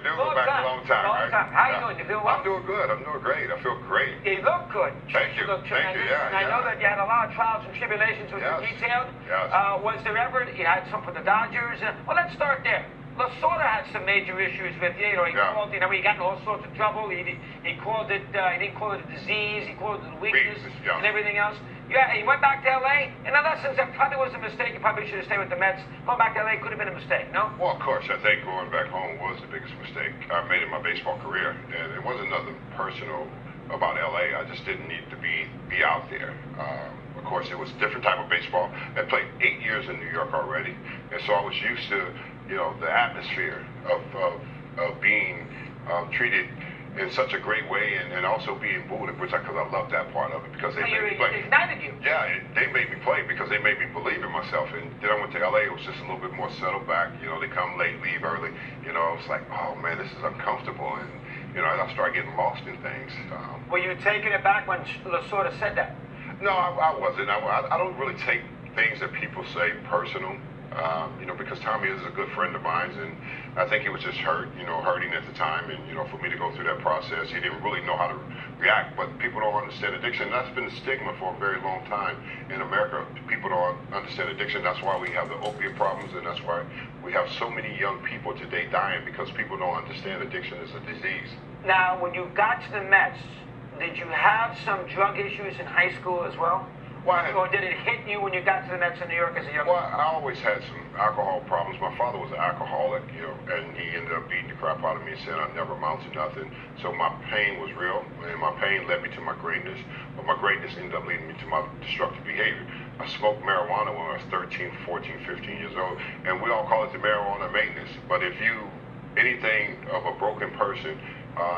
go back a long time. Long time. How you doing? You feeling well? I'm doing good. I'm doing great. I feel great. You look good. Thank you. Look Thank you. tremendous. Yeah. And I know that you had a lot of trials and tribulations which Yes. you detailed. Yes. Was there ever, you had some for the Dodgers? Well, let's start there. Lasorda had some major issues with you. He called, he got in all sorts of trouble. He called it, he didn't call it a disease. He called it a weakness and everything else. Yeah, he went back to L.A. In essence, that probably was a mistake. You probably should have stayed with the Mets. Going back to L.A. could have been a mistake, no? Well, of course. I think going back home was the biggest mistake I made in my baseball career. And it wasn't nothing personal about L.A. I just didn't need to be out there. Of course, it was a different type of baseball. I played 8 years in New York already. And so I was used to, the atmosphere of being treated in such a great way, and also being booed, because I love that part of it, because they made me play. It ignited you. Yeah, they made me play because they made me believe in myself. And then I went to LA, it was just a little bit more settled back. They come late, leave early. It's like, oh man, this is uncomfortable. And I started getting lost in things. Were you taking it back when Lasorda said that? No, I wasn't. I don't really take things that people say personal. Because Tommy is a good friend of mine, and I think he was just hurting at the time, and for me to go through that process, he didn't really know how to react. But people don't understand addiction. That's been the stigma for a very long time in America. People don't understand addiction. That's why we have the opiate problems, and that's why we have so many young people today dying, because people don't understand addiction is a disease. Now, when you got to the Mets, did you have some drug issues in high school as well? Or did it hit you when you got to the Mets in New York as a young man? Well, I always had some alcohol problems. My father was an alcoholic, and he ended up beating the crap out of me and saying I never amount to nothing. So my pain was real, and my pain led me to my greatness, but my greatness ended up leading me to my destructive behavior. I smoked marijuana when I was 13, 14, 15 years old, and we all call it the marijuana maintenance. But if anything of a broken person,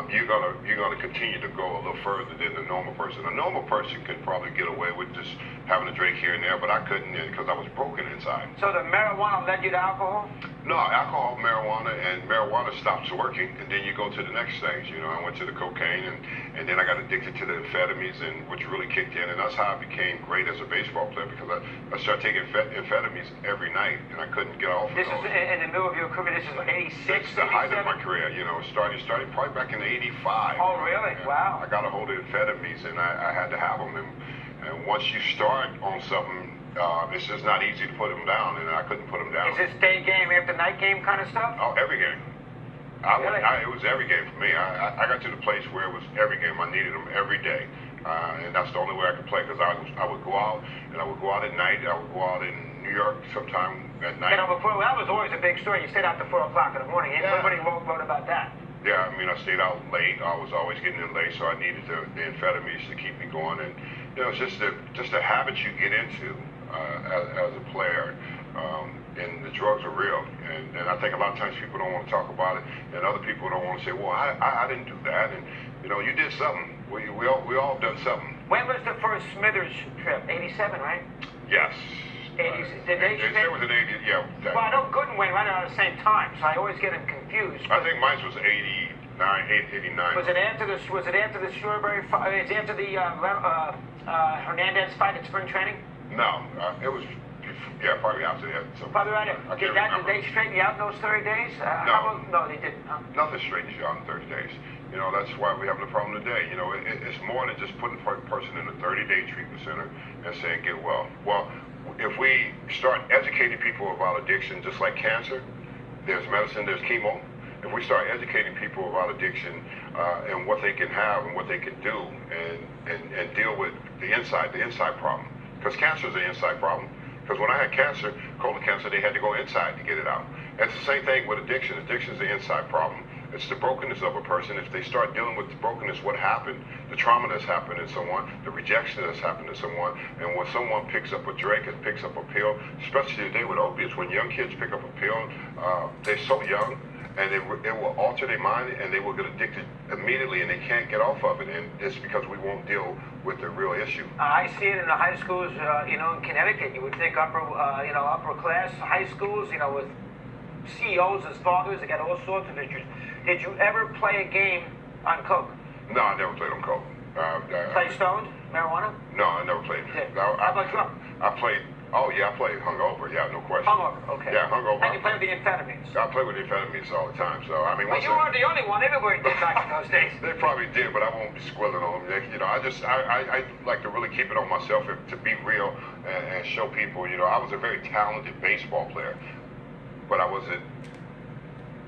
you're gonna continue to go a little further than the normal person. A normal person could probably get away with just having a drink here and there, but I couldn't, because I was broken inside. So the marijuana led you to alcohol? No, alcohol, marijuana stops working, and then you go to the next stage. I went to the cocaine, and then I got addicted to the amphetamines, and which really kicked in, and that's how I became great as a baseball player, because I started taking amphetamines every night, and I couldn't get off of those. This is in the middle of your career. This is like 86, This is the height of my career. Starting probably back in '85. Oh, really? Wow. I got a hold of amphetamines, and I had to have them, and once you start on something, it's just not easy to put them down, and I couldn't put them down. Is this day game after night game kind of stuff? Oh, every game. Really? It was every game for me. I got to the place where it was every game. I needed them every day, and that's the only way I could play, because I would go out, and I would go out at night. I would go out in New York sometime at night. That was always a big story. You stayed out to 4 o'clock in the morning. Yeah. Everybody wrote about that. Yeah, I stayed out late. I was always getting in late, so I needed the amphetamines to keep me going. And it's just the habits you get into as a player. And the drugs are real. And I think a lot of times people don't want to talk about it, and other people don't want to say, well, I didn't do that. And you did something. We all done something. When was the first Smithers trip? 87, right? Yes. 80s. Did they? It was an 80. Yeah. Well, I know Gooden went right around the same time, so I always get them confused. I think mine was 89. Was it after the Strawberry? It's after the Hernandez fight at spring training? No, it was. Yeah, probably after that. So probably right after. Did they straighten you out in those 30 days? No, they didn't. Huh? Nothing straightens you out in 30 days. That's why we have the problem today. It's more than just putting a person in a 30-day treatment center and saying get well. Well, if we start educating people about addiction, just like cancer, there's medicine, there's chemo. If we start educating people about addiction and what they can have and what they can do, and deal with the inside problem, because cancer is an inside problem. Because when I had cancer, colon cancer, they had to go inside to get it out. And it's the same thing with addiction. Addiction is the inside problem. It's the brokenness of a person. If they start dealing with the brokenness, what happened, the trauma that's happened in someone, the rejection that's happened in someone, and when someone picks up a drink and picks up a pill, especially today with opiates, when young kids pick up a pill, they're so young, and it will alter their mind, and they will get addicted immediately, and they can't get off of it, and it's because we won't deal with the real issue. I see it in the high schools, in Connecticut. You would think upper class high schools, with CEOs as fathers, they got all sorts of issues. Did you ever play a game on coke? No, I never played on coke. Play stoned? Marijuana? No, I never played. How about drunk? I played Oh, yeah, I played hungover. Yeah, no question. Hungover, okay. Yeah, hungover. And you play with the amphetamines. I play with the amphetamines all the time. So, I mean, But you weren't the only one. Everybody did back in those days. They probably did, but I won't be squilling on them. You know, I like to really keep it on myself to be real and show people, you know, I was a very talented baseball player, but I wasn't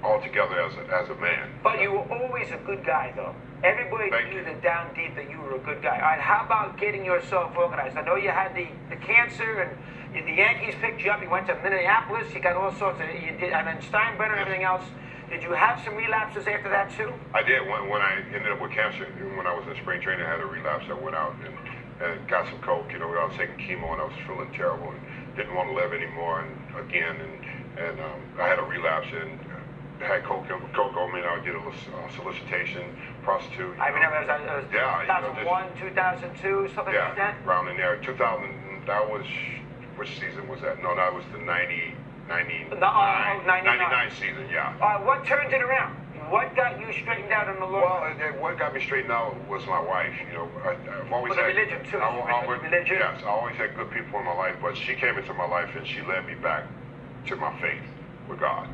altogether as a man. But you were always a good guy, though. Everybody knew that down deep that you were a good guy. All right, how about getting yourself organized? I know you had the cancer, and the Yankees picked you up. You went to Minneapolis. You got all sorts of, you did, and then Steinbrenner and everything else. Did you have some relapses after that, too? I did. When I ended up with cancer, when I was in spring training, I had a relapse. I went out and got some coke. You know, I was taking chemo, and I was feeling terrible and didn't want to live anymore. And I had a relapse and had coke on me, and I did a solicitation, prostitute. I remember it was 2001, 2002, something like that? Yeah, around in there. 2000, that was, which season was that? No, that was the 99 season, yeah. What turned it around? What got you straightened out in the Lord? Well, what got me straightened out was my wife. You know, I've always had religion too. Religion. Yes, I always had good people in my life, but she came into my life and she led me back to my faith with God.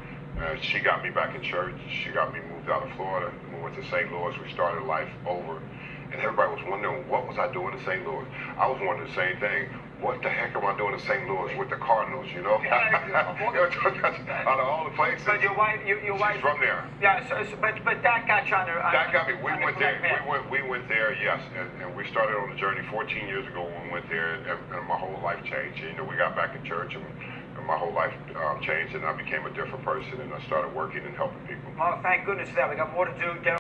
She got me back in church. She got me moved out of Florida. We went to St. Louis. We started life over. And everybody was wondering, what was I doing in St. Louis? I was wondering the same thing. What the heck am I doing in St. Louis with the Cardinals, you know? Out of all the places. But your wife, she's from there. Yeah, but that got you on the... That got me. We went there, yes. And we started on the journey 14 years ago when we went there, and my whole life changed. You know, we got back in church, and my whole life changed, and I became a different person, and I started working and helping people. Well, thank goodness for that. We got more to do.